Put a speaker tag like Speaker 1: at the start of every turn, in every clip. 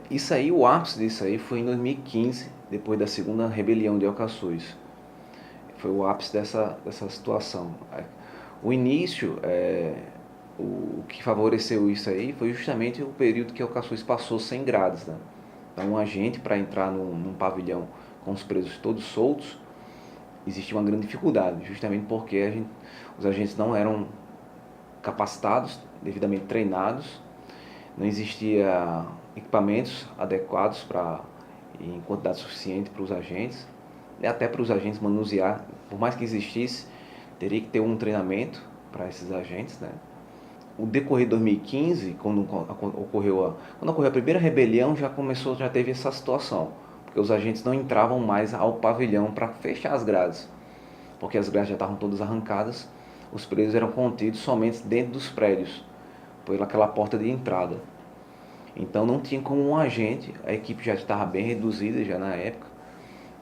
Speaker 1: Isso aí, o ápice disso aí foi em 2015, depois da segunda rebelião de Alcaçuz. Foi o ápice dessa situação. O início, o que favoreceu isso aí foi justamente o período que Alcaçuz passou sem grades, né? Então, a gente, para entrar num pavilhão com os presos todos soltos, existia uma grande dificuldade, justamente porque os agentes não eram capacitados, devidamente treinados, não existia equipamentos adequados em quantidade suficiente para os agentes, e até para os agentes manusear, por mais que existisse, teria que ter um treinamento para esses agentes, né? O decorrer de 2015, quando ocorreu a primeira rebelião, já teve essa situação, porque os agentes não entravam mais ao pavilhão para fechar as grades, porque as grades já estavam todas arrancadas, os presos eram contidos somente dentro dos prédios, por aquela porta de entrada. Então não tinha como um agente, a equipe já estava bem reduzida já na época,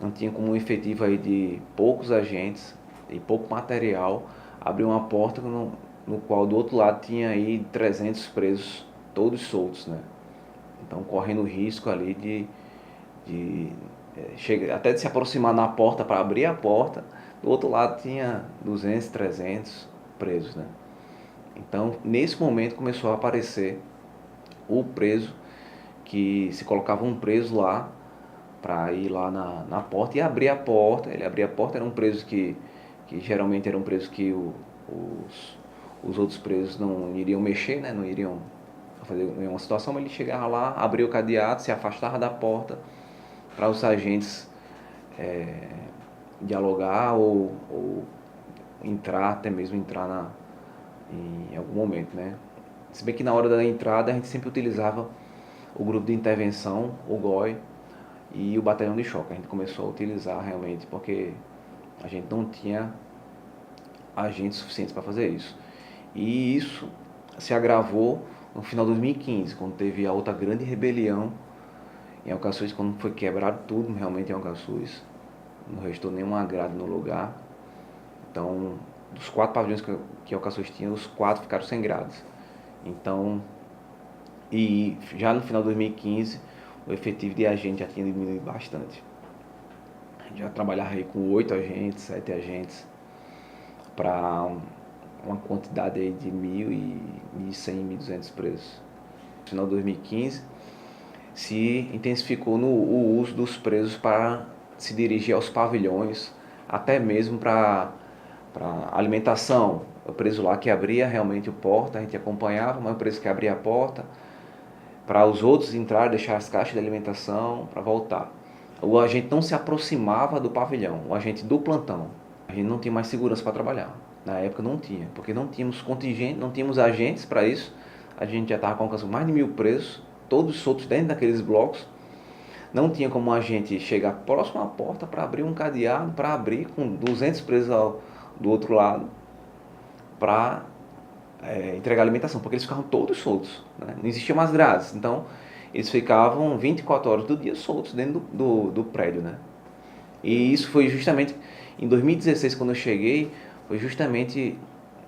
Speaker 1: não tinha como um efetivo aí de poucos agentes e pouco material abrir uma porta no qual do outro lado tinha aí 300 presos, todos soltos, né? Então correndo risco ali até de se aproximar na porta para abrir a porta, do outro lado tinha 200, 300 presos, né? Então nesse momento começou a aparecer o preso, que se colocava um preso lá para ir lá na porta e abrir a porta. Ele abria a porta, era um preso que geralmente era um preso que os outros presos não iriam mexer, né? Não iriam fazer nenhuma situação, mas ele chegava lá, abria o cadeado, se afastava da porta para os agentes dialogar ou entrar, até mesmo entrar em algum momento, né? Se bem que na hora da entrada a gente sempre utilizava o grupo de intervenção, o GOI, e o batalhão de choque. A gente começou a utilizar realmente porque a gente não tinha agentes suficientes para fazer isso. E isso se agravou no final de 2015, quando teve a outra grande rebelião em Alcaçuz, quando foi quebrado tudo realmente em Alcaçuz. Não restou nenhuma grade no lugar. Então, dos 4 pavilhões que Alcaçuz tinha, os 4 ficaram sem grades. Então, e já no final de 2015, o efetivo de agente já tinha diminuído bastante. A gente já trabalhava aí com 8 agentes, 7 agentes, para uma quantidade aí de 1.100, 1.200 presos. No final de 2015, se intensificou o uso dos presos para se dirigir aos pavilhões, até mesmo para alimentação. O preso lá que abria realmente a porta, a gente acompanhava, mas o preso que abria a porta, para os outros entrar, deixar as caixas de alimentação, para voltar. O agente não se aproximava do pavilhão, o agente do plantão. A gente não tinha mais segurança para trabalhar. Na época não tinha, porque não tínhamos contingente, não tínhamos agentes para isso. A gente já estava com mais de 1.000 presos, todos soltos dentro daqueles blocos. Não tinha como a gente chegar próximo à porta para abrir um cadeado, para abrir com 200 presos do outro lado, para entregar alimentação, porque eles ficavam todos soltos, né? Não existia mais grades, então eles ficavam 24 horas do dia soltos dentro do prédio, né? E isso foi justamente em 2016, quando eu cheguei, foi justamente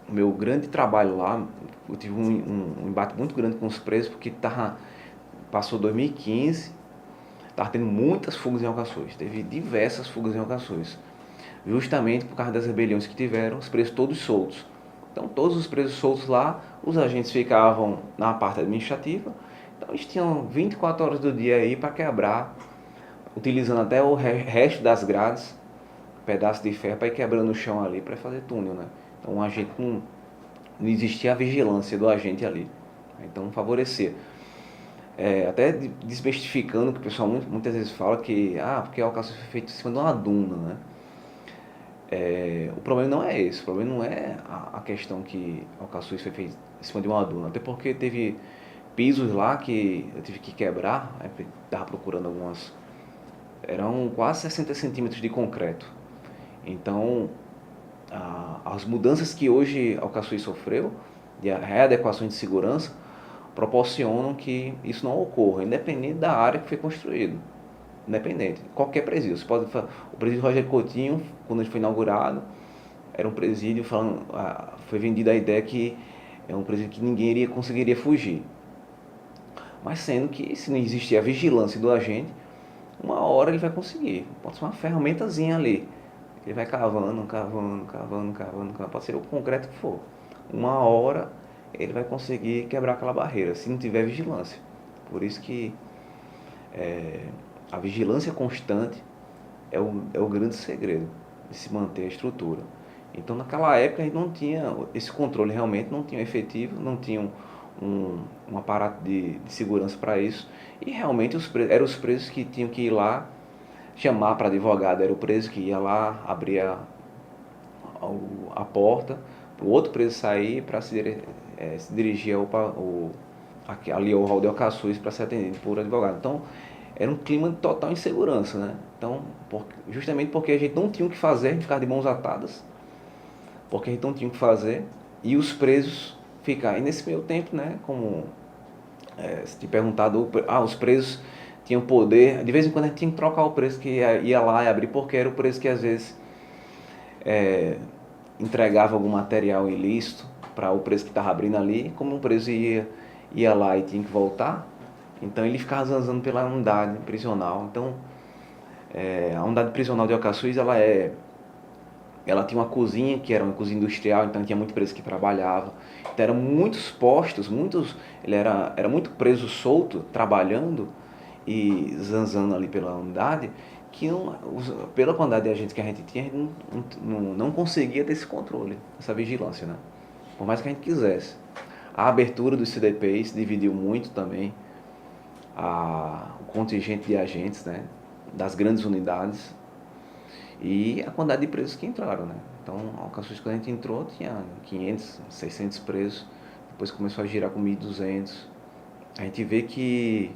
Speaker 1: o meu grande trabalho lá. Eu tive um embate muito grande com os presos, porque passou 2015, estava tendo muitas fugas em Alcaçuz, teve diversas fugas em Alcaçuz, justamente por causa das rebeliões que tiveram, os presos todos soltos. Então todos os presos soltos lá, os agentes ficavam na parte administrativa, então eles tinham 24 horas do dia aí para quebrar, utilizando até o resto das grades, pedaço de ferro para ir quebrando o chão ali para fazer túnel, né? Então o agente não existia a vigilância do agente ali, então favorecia. Até desmistificando que o pessoal muitas vezes fala que porque o Alcaçuz foi feito em cima de uma duna, né? O problema não é esse, o problema não é a questão que o Alcaçuz foi feito em cima de uma duna, até porque teve pisos lá que eu tive que quebrar, estava procurando algumas, eram quase 60 centímetros de concreto. Então, as mudanças que hoje Alcaçuz sofreu, de readequações de segurança, proporcionam que isso não ocorra, independente da área que foi construído. Independente, qualquer presídio. O presídio Rogério Coutinho, quando ele foi inaugurado, era um presídio foi vendida a ideia que é um presídio que ninguém conseguiria fugir. Mas sendo que se não existir a vigilância do agente, uma hora ele vai conseguir. Pode ser uma ferramentazinha ali. Ele vai cavando, cavando, cavando, cavando, cavando. Pode ser o concreto que for. Uma hora ele vai conseguir quebrar aquela barreira, se não tiver vigilância. Por isso que a vigilância constante é o grande segredo de se manter a estrutura. Então, naquela época, a gente não tinha esse controle, realmente não tinha efetivo, não tinha um aparato de segurança para isso, e realmente eram os presos que tinham que ir lá, chamar para advogado, era o preso que ia lá, abria a porta, para o outro preso sair para se dirigir ali ao hall de Alcaçuz para ser atendido por advogado. Então, era um clima de total insegurança, né? Então, justamente porque a gente não tinha o que fazer, a gente ficava de mãos atadas, porque a gente não tinha o que fazer, e os presos ficaram. E nesse meio tempo, né, como se te perguntado, os presos tinham poder, de vez em quando a gente tinha que trocar o preso que ia lá e abrir, porque era o preso que às vezes entregava algum material ilícito para o preso que estava abrindo ali, como o preso ia lá e tinha que voltar, então ele ficava zanzando pela unidade prisional. Então, a unidade prisional de Alcaçuz, ela tinha uma cozinha, que era uma cozinha industrial, então tinha muito preso que trabalhava. Então eram muitos postos, ele era muito preso solto, trabalhando e zanzando ali pela unidade, que pela quantidade de agentes que a gente tinha, a gente não conseguia ter esse controle, essa vigilância, né? Por mais que a gente quisesse. A abertura dos CDPs dividiu muito também o contingente de agentes, né, das grandes unidades, e a quantidade de presos que entraram, né? Então, Alcaçuz, quando a gente entrou, tinha 500, 600 presos, depois começou a girar com 1.200. A gente vê que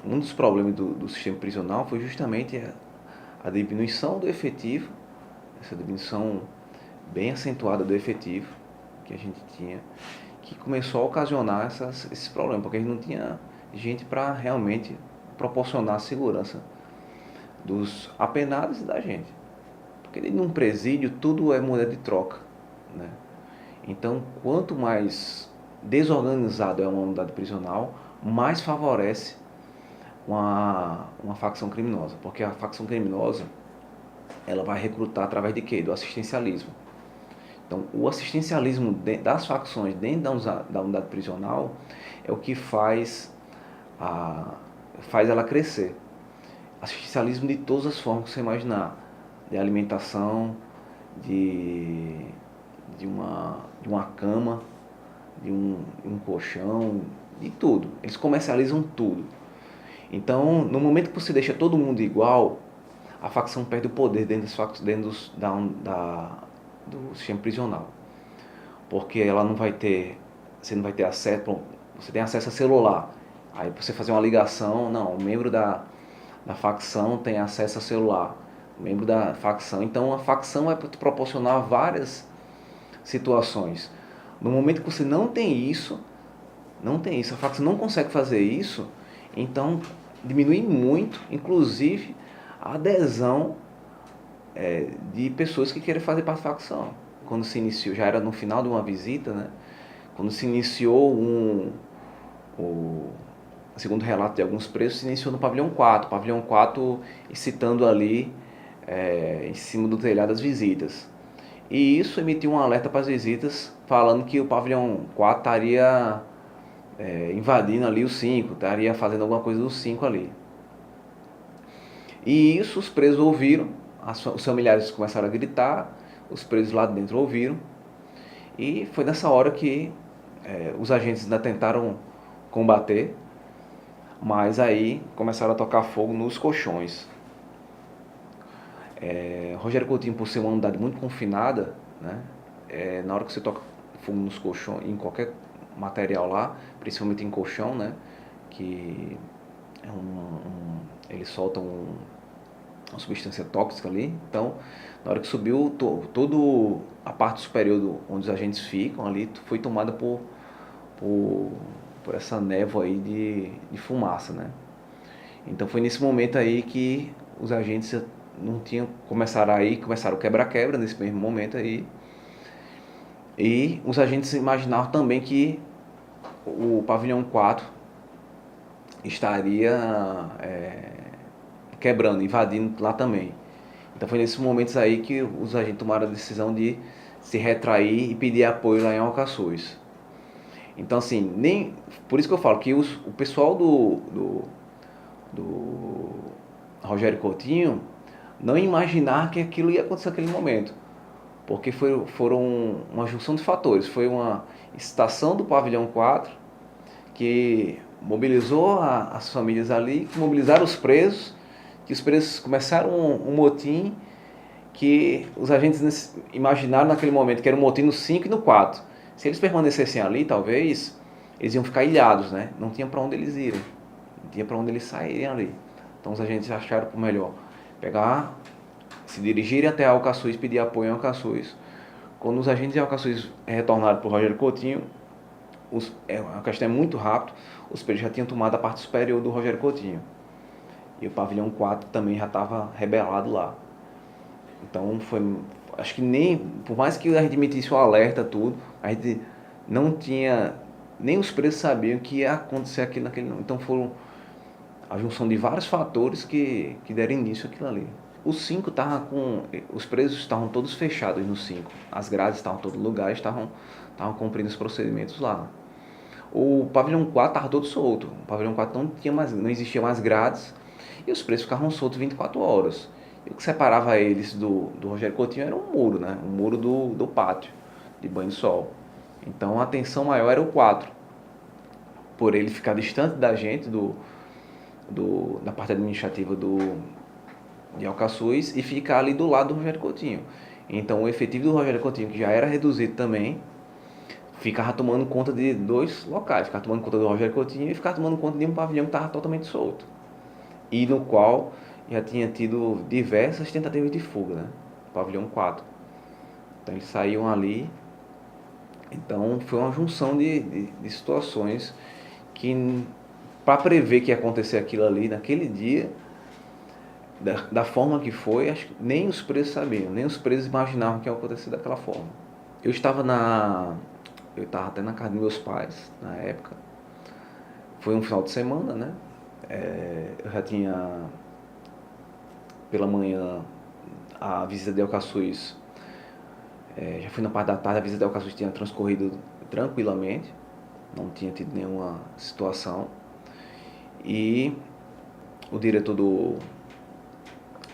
Speaker 1: um dos problemas do sistema prisional foi justamente a diminuição do efetivo, essa diminuição bem acentuada do efetivo que a gente tinha, que começou a ocasionar esses problemas, porque a gente não tinha gente para realmente proporcionar segurança dos apenados e da gente. Porque num presídio tudo é moeda de troca, né? Então, quanto mais desorganizado é uma unidade prisional, mais favorece uma facção criminosa. Porque a facção criminosa, ela vai recrutar através de quê? Do assistencialismo. Então, o assistencialismo das facções dentro da unidade prisional é o que faz ela crescer. Assistencialismo de todas as formas que você imaginar, de alimentação, de uma cama, de um colchão, de tudo. Eles comercializam tudo. Então, no momento que você deixa todo mundo igual, a facção perde o poder dentro do sistema prisional. Porque ela não vai ter, você não vai ter acesso, você tem acesso a celular. Aí pra você fazer uma ligação, não, o membro da facção tem acesso a celular. O membro da facção. Então a facção vai te proporcionar várias situações. No momento que você não tem isso, a facção não consegue fazer isso, então diminui muito, inclusive, a adesão de pessoas que querem fazer parte da facção. Quando se iniciou, já era no final de uma visita, né? Quando se iniciou segundo o relato de alguns presos, se iniciou no pavilhão 4. Pavilhão 4 excitando ali em cima do telhado as visitas. E isso emitiu um alerta para as visitas, falando que o pavilhão 4 estaria invadindo ali o 5, estaria fazendo alguma coisa do 5 ali. E isso os presos ouviram, os familiares começaram a gritar, os presos lá dentro ouviram, e foi nessa hora que os agentes ainda tentaram combater, mas aí começaram a tocar fogo nos colchões. Rogério Coutinho, por ser uma unidade muito confinada, né, na hora que você toca fogo nos colchões, em qualquer material lá, principalmente em colchão, né, que ele solta uma substância tóxica ali. Então, na hora que subiu, toda a parte superior onde os agentes ficam ali foi tomada por essa névoa aí de fumaça, né? Então foi nesse momento aí que os agentes não tinham, começaram o quebra-quebra nesse mesmo momento aí. E os agentes imaginavam também que o pavilhão 4 estaria quebrando, invadindo lá também. Então foi nesses momentos aí que os agentes tomaram a decisão de se retrair e pedir apoio lá em Alcaçuz. Então assim, nem por isso que eu falo que o pessoal do Rogério Coutinho não imaginar que aquilo ia acontecer naquele momento, porque foram uma junção de fatores. Foi uma estação do pavilhão 4 que mobilizou as famílias ali, que mobilizaram os presos, que os presos começaram um motim que os agentes imaginaram naquele momento que era um motim no 5 e no 4. Se eles permanecessem ali, talvez, eles iam ficar ilhados, né? Não tinha para onde eles irem, não tinha para onde eles saírem ali. Então os agentes acharam por melhor pegar, se dirigirem até Alcaçuz, pedir apoio em Alcaçuz. Quando os agentes de Alcaçuz retornaram para o Rogério Coutinho, a questão é muito rápido, os presos já tinham tomado a parte superior do Rogério Coutinho. E o pavilhão 4 também já estava rebelado lá. Então foi, acho que nem, por mais que a gente emitisse o alerta, tudo, a gente não tinha, nem os presos sabiam que ia acontecer aquilo naquele. Então foram a junção de vários fatores que deram início àquilo ali. O 5 estava com, os presos estavam todos fechados no 5, as grades estavam em todo lugar, estavam cumprindo os procedimentos lá. O pavilhão 4 estava todo solto, o pavilhão 4 não existia mais grades e os presos ficavam soltos 24 horas. E o que separava eles do Rogério Coutinho era um muro, né? Um muro do pátio, de banho de sol. Então a tensão maior era o 4, por ele ficar distante da gente, da parte administrativa de Alcaçuz, e ficar ali do lado do Rogério Coutinho. Então o efetivo do Rogério Coutinho, que já era reduzido também, ficava tomando conta de dois locais, ficava tomando conta do Rogério Coutinho e ficava tomando conta de um pavilhão que estava totalmente solto. E no qual já tinha tido diversas tentativas de fuga, né? Pavilhão 4. Então eles saíam ali. Então foi uma junção de situações que, para prever que ia acontecer aquilo ali naquele dia, da forma que foi, acho que nem os presos sabiam, nem os presos imaginavam que ia acontecer daquela forma. Eu estava até na casa dos meus pais na época. Foi um final de semana, né? Eu já tinha pela manhã a visita de Alcaçuz, já fui na parte da tarde, a visita de Alcaçuz tinha transcorrido tranquilamente, não tinha tido nenhuma situação. E o diretor do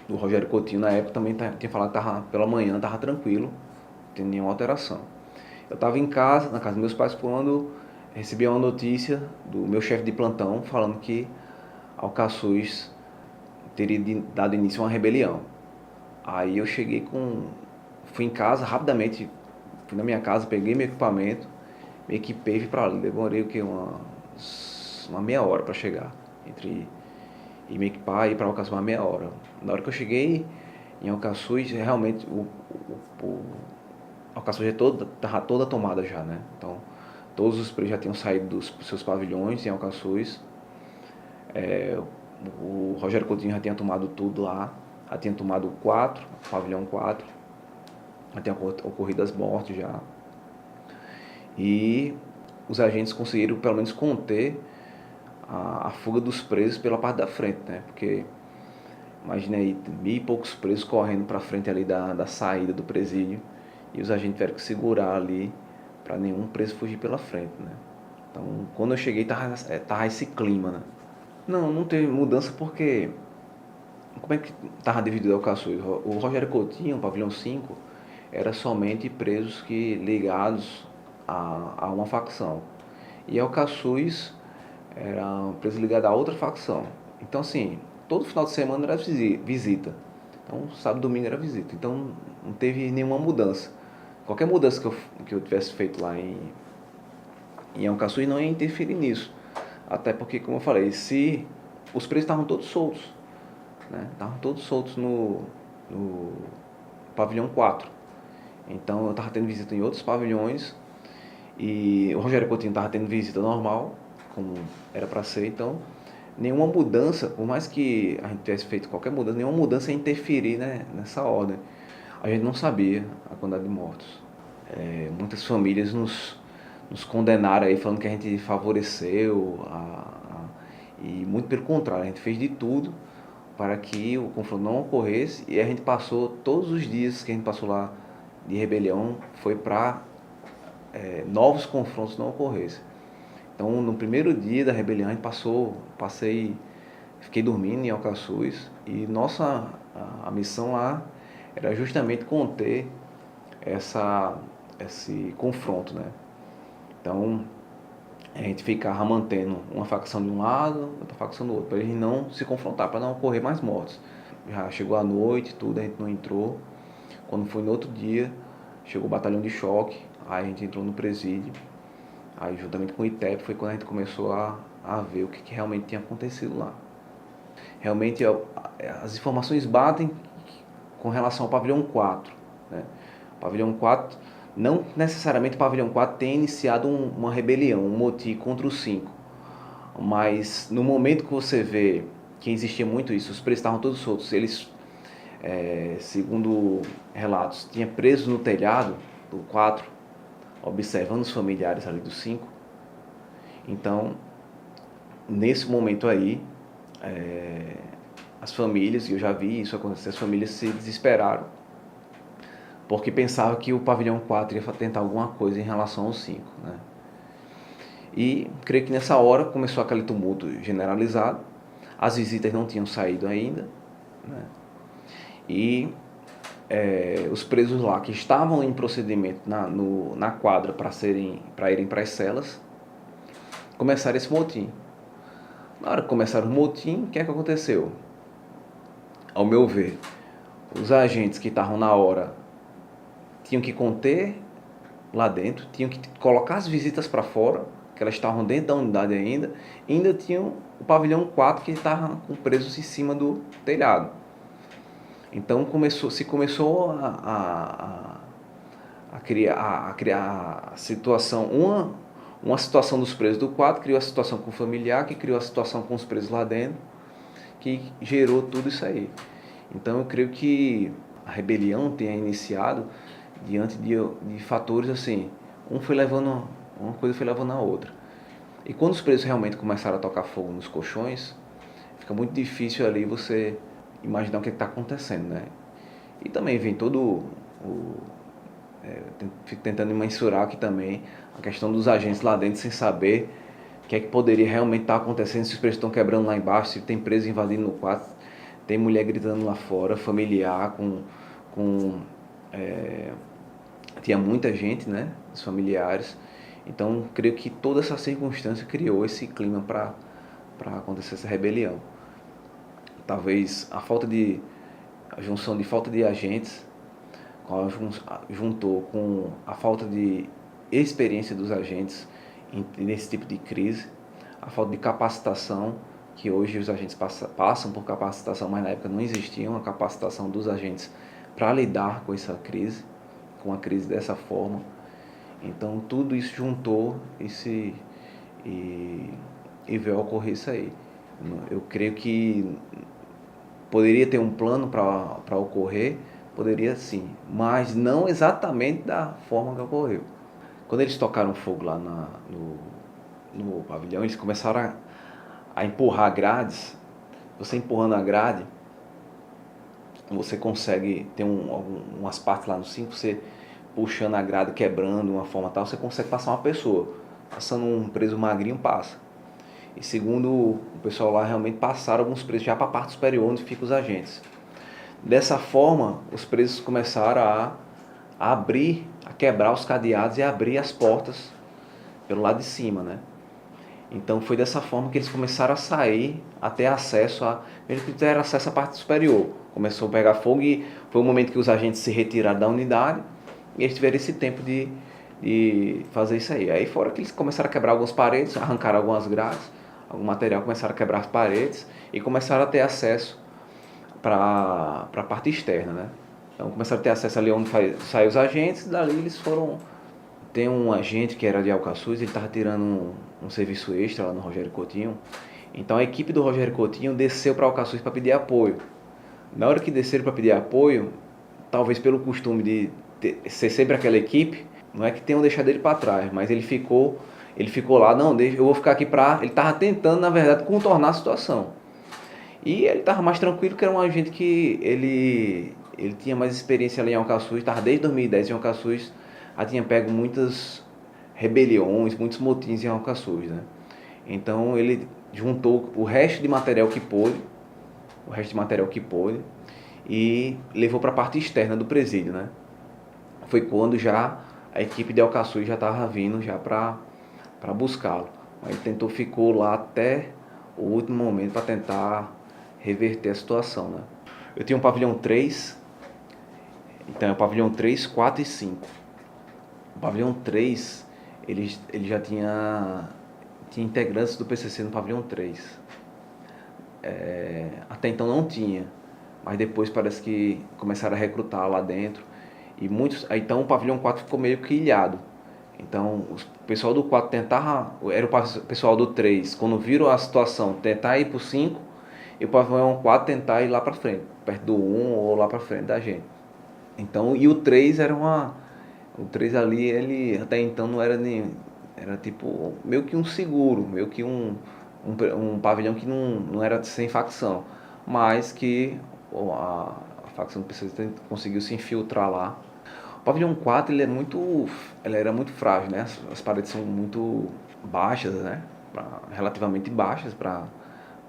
Speaker 1: Rogério Coutinho na época também tinha falado que pela manhã estava tranquilo, não tinha nenhuma alteração. Eu estava em casa, na casa dos meus pais, quando recebi uma notícia do meu chefe de plantão falando que Alcaçuz teria dado início a uma rebelião. Aí eu fui em casa rapidamente, fui na minha casa, peguei meu equipamento, me equipei e fui para ali. Demorei uma meia hora para chegar, entre ir me equipar e ir para Alcaçuz uma meia hora. Na hora que eu cheguei em Alcaçuz, realmente Alcaçuz estava toda tomada já, né? Então todos os presos já tinham saído dos seus pavilhões em Alcaçuz. O Rogério Coutinho já tinha tomado tudo lá, já tinha tomado o pavilhão 4, já tinha ocorrido as mortes já. E os agentes conseguiram pelo menos conter a fuga dos presos pela parte da frente, né? Porque imagina aí, 1.000 e poucos presos correndo para frente ali da saída do presídio, e os agentes tiveram que segurar ali para nenhum preso fugir pela frente, né? Então, quando eu cheguei, tava esse clima, né? Não teve mudança porque, como é que estava dividido o Alcaçuz? O Rogério Coutinho, o pavilhão 5, era somente presos ligados a uma facção. E Alcaçuz era um preso ligado a outra facção. Então, assim, todo final de semana era visita. Então, sábado e domingo era visita. Então, não teve nenhuma mudança. Qualquer mudança que eu tivesse feito lá em Alcaçuz não ia interferir nisso. Até porque, como eu falei, se os presos estavam todos soltos, né? Estavam todos soltos no pavilhão 4. Então eu estava tendo visita em outros pavilhões e o Rogério Coutinho estava tendo visita normal, como era para ser. Então nenhuma mudança, por mais que a gente tivesse feito qualquer mudança, nenhuma mudança ia interferir, né, nessa ordem. A gente não sabia a quantidade de mortos. Muitas famílias nos nos condenaram aí, falando que a gente favoreceu, e muito pelo contrário, a gente fez de tudo para que o confronto não ocorresse, e a gente passou, todos os dias que a gente passou lá de rebelião, foi para novos confrontos não ocorressem. Então, no primeiro dia da rebelião, a gente fiquei dormindo em Alcaçuz, e a missão lá era justamente conter esse confronto, né? Então, a gente ficava mantendo uma facção de um lado, outra facção do outro, para eles não se confrontar, para não ocorrer mais mortes. Já chegou a noite, tudo, a gente não entrou. Quando foi no outro dia, chegou o batalhão de choque, aí a gente entrou no presídio. Aí, juntamente com o ITEP, foi quando a gente começou a ver o que realmente tinha acontecido lá. Realmente, as informações batem com relação ao pavilhão 4, né? O pavilhão 4, não necessariamente o pavilhão 4 tem iniciado uma rebelião, um motim contra os 5. Mas no momento que você vê que existia muito isso, os presos estavam todos soltos, eles, segundo relatos, tinha presos no telhado do 4, observando os familiares ali do 5. Então, nesse momento aí, as famílias, e eu já vi isso acontecer, as famílias se desesperaram, porque pensavam que o pavilhão 4 ia tentar alguma coisa em relação ao 5, né? E creio que nessa hora começou aquele tumulto generalizado, as visitas não tinham saído ainda, né? E os presos lá que estavam em procedimento na quadra para irem para as celas, começaram esse motim. Na hora que começaram o motim, o que é que aconteceu? Ao meu ver, os agentes que estavam na hora tinham que conter lá dentro, tinham que colocar as visitas para fora, que elas estavam dentro da unidade ainda tinham o pavilhão 4 que estava com presos em cima do telhado. Então começou a criar a situação, uma situação dos presos do 4, criou a situação com o familiar, que criou a situação com os presos lá dentro, que gerou tudo isso aí. Então eu creio que a rebelião tenha iniciado diante de fatores assim, uma coisa foi levando a outra. E quando os presos realmente começaram a tocar fogo nos colchões, fica muito difícil ali você imaginar o que está acontecendo, né? E também vem fico tentando mensurar aqui também a questão dos agentes lá dentro sem saber o que é que poderia realmente estar acontecendo, se os presos estão quebrando lá embaixo, se tem preso invadindo no quarto, tem mulher gritando lá fora, familiar, tinha muita gente, né, os familiares. Então, creio que toda essa circunstância criou esse clima para acontecer essa rebelião. Talvez a junção de falta de agentes juntou com a falta de experiência dos agentes nesse tipo de crise, a falta de capacitação, que hoje os agentes passam por capacitação, mas na época não existia uma capacitação dos agentes para lidar com essa crise, com a crise dessa forma. Então tudo isso juntou e veio a ocorrer isso aí. Eu creio que poderia ter um plano para ocorrer, poderia sim, mas não exatamente da forma que ocorreu. Quando eles tocaram fogo lá no pavilhão, eles começaram a empurrar grades. Você empurrando a grade, você consegue ter umas partes lá no 5, você puxando a grade, quebrando uma forma tal, você consegue passar uma pessoa. Passando um preso magrinho, passa. E segundo o pessoal lá, realmente passaram alguns presos já para a parte superior, onde ficam os agentes. Dessa forma, os presos começaram a quebrar os cadeados e a abrir as portas pelo lado de cima, né? Então foi dessa forma que eles começaram a sair, a ter acesso mesmo que tiveram acesso à parte superior. Começou a pegar fogo e foi o momento que os agentes se retiraram da unidade e eles tiveram esse tempo de fazer isso aí. Aí fora que eles começaram a quebrar algumas paredes, arrancaram algumas grades, algum material, começaram a quebrar as paredes e começaram a ter acesso para a parte externa, né? Então começaram a ter acesso ali onde saem os agentes, dali eles foram. Tem um agente que era de Alcaçuz, ele estava tirando um serviço extra lá no Rogério Coutinho. Então a equipe do Rogério Coutinho desceu para Alcaçuz para pedir apoio. Na hora que desceram para pedir apoio, talvez pelo costume de ser sempre aquela equipe, Não é que tenham deixado ele para trás, mas ele ficou lá, não, eu vou ficar aqui para... Ele estava tentando, na verdade, contornar a situação. E ele estava mais tranquilo, que era um agente que ele tinha mais experiência ali em Alcaçuz, estava desde 2010 em Alcaçuz, já tinha pego muitas rebeliões, muitos motins em Alcaçuz, né? Então ele juntou o resto de material que pôde, e levou para a parte externa do presídio, né? Foi quando já a equipe de Alcaçuz já estava vindo já para buscá-lo. Ele ficou lá até o último momento para tentar reverter a situação, né? Eu tinha um pavilhão 3, então é o pavilhão 3, 4 e 5. O pavilhão 3, ele já tinha integrantes do PCC no pavilhão 3. Até então não tinha, mas depois parece que começaram a recrutar lá dentro. E muitos, então o pavilhão 4 ficou meio que ilhado. Então o pessoal do 4 tentava, era o pessoal do 3, quando viram a situação, tentar ir para o 5, e o pavilhão 4 tentar ir lá para frente, perto do 1 ou lá para frente da gente. Então, e o 3 era o 3 ali, ele até então não era nem, era tipo meio que um seguro, meio que um pavilhão que não era sem facção, mas que a facção do PCC conseguiu se infiltrar lá. O pavilhão 4 ele era muito frágil, né? As paredes são muito baixas, né? Relativamente baixas para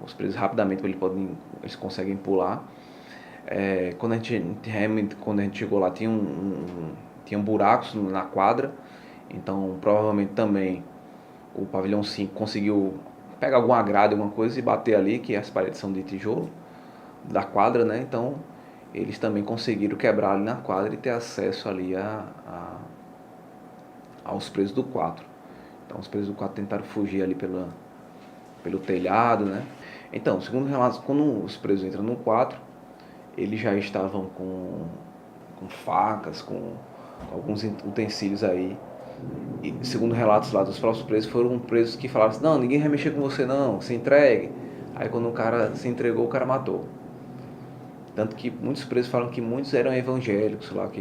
Speaker 1: os presos rapidamente eles conseguem pular. Quando a gente chegou lá tinha buracos na quadra, então provavelmente também o pavilhão 5 conseguiu pegar alguma grade, alguma coisa e bater ali, que as paredes são de tijolo da quadra, né? Então eles também conseguiram quebrar ali na quadra e ter acesso ali aos presos do 4. Então os presos do 4 tentaram fugir ali pelo telhado, né? Então, segundo relatos, quando os presos entram no 4, eles já estavam com facas, com alguns utensílios aí. E segundo relatos lá dos próprios presos, foram presos que falaram assim, não, ninguém vai mexer com você não, se entregue. Aí quando o cara se entregou, o cara matou. Tanto que muitos presos falam que muitos eram evangélicos lá,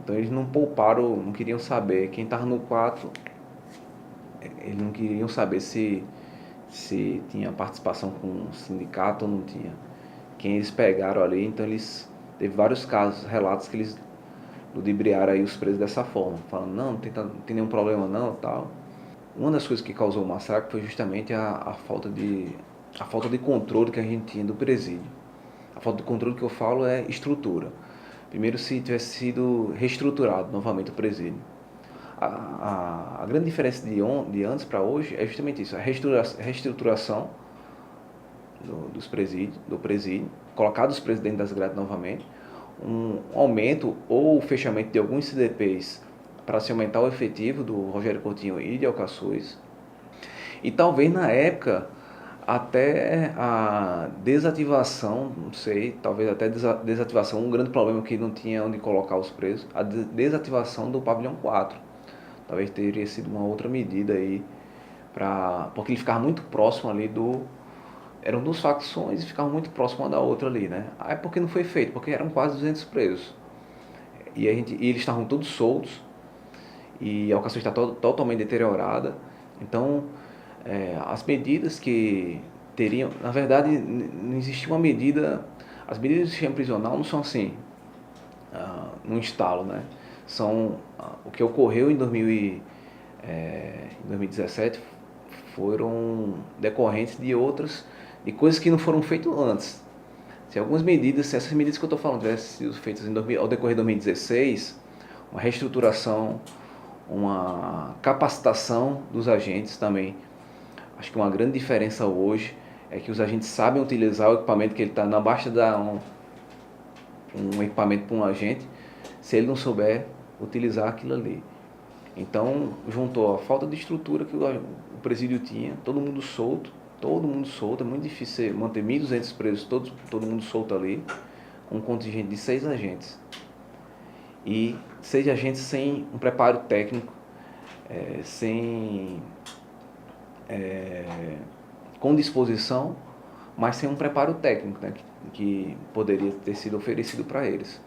Speaker 1: então eles não pouparam, não queriam saber. Quem estava no 4, eles não queriam saber se tinha participação com o sindicato ou não tinha. Quem eles pegaram ali, então eles... Teve vários casos, relatos que eles ludibriaram aí os presos dessa forma, falando, não tem nenhum problema não, tal. Uma das coisas que causou o massacre foi justamente a falta de controle que a gente tinha do presídio. A falta de controle que eu falo é estrutura. Primeiro, se tivesse sido reestruturado novamente o presídio. A grande diferença de antes para hoje é justamente isso, a reestruturação do presídio, colocar os presos dentro das grades novamente, um aumento ou fechamento de alguns CDPs para se aumentar o efetivo do Rogério Coutinho e de Alcaçuz. E talvez na época até a desativação, não sei, talvez até desativação, um grande problema que não tinha onde colocar os presos, a desativação do pavilhão 4. Talvez teria sido uma outra medida aí, porque ele ficava muito próximo ali eram duas facções e ficavam muito próximo uma da outra ali, né? Aí porque não foi feito? Porque eram quase 200 presos. E eles estavam todos soltos, e a Alcaçuz está totalmente deteriorada. Então, as medidas que teriam... Na verdade, não existia uma medida... As medidas do sistema prisional não são assim, num instalo, né? São... o que ocorreu em 2017 foram decorrentes de coisas que não foram feitas antes. Se essas medidas que eu estou falando tivessem sido feitas ao decorrer de 2016, uma reestruturação, uma capacitação dos agentes também. Acho que uma grande diferença hoje é que os agentes sabem utilizar o equipamento que ele está, não basta dar um equipamento para um agente se ele não souber utilizar aquilo ali. Então, juntou a falta de estrutura que o presídio tinha, todo mundo solto, é muito difícil manter 1.200 presos, todo mundo solto ali, um contingente de 6 agentes. E 6 agentes sem um preparo técnico, com disposição, mas sem um preparo técnico, né, que poderia ter sido oferecido para eles.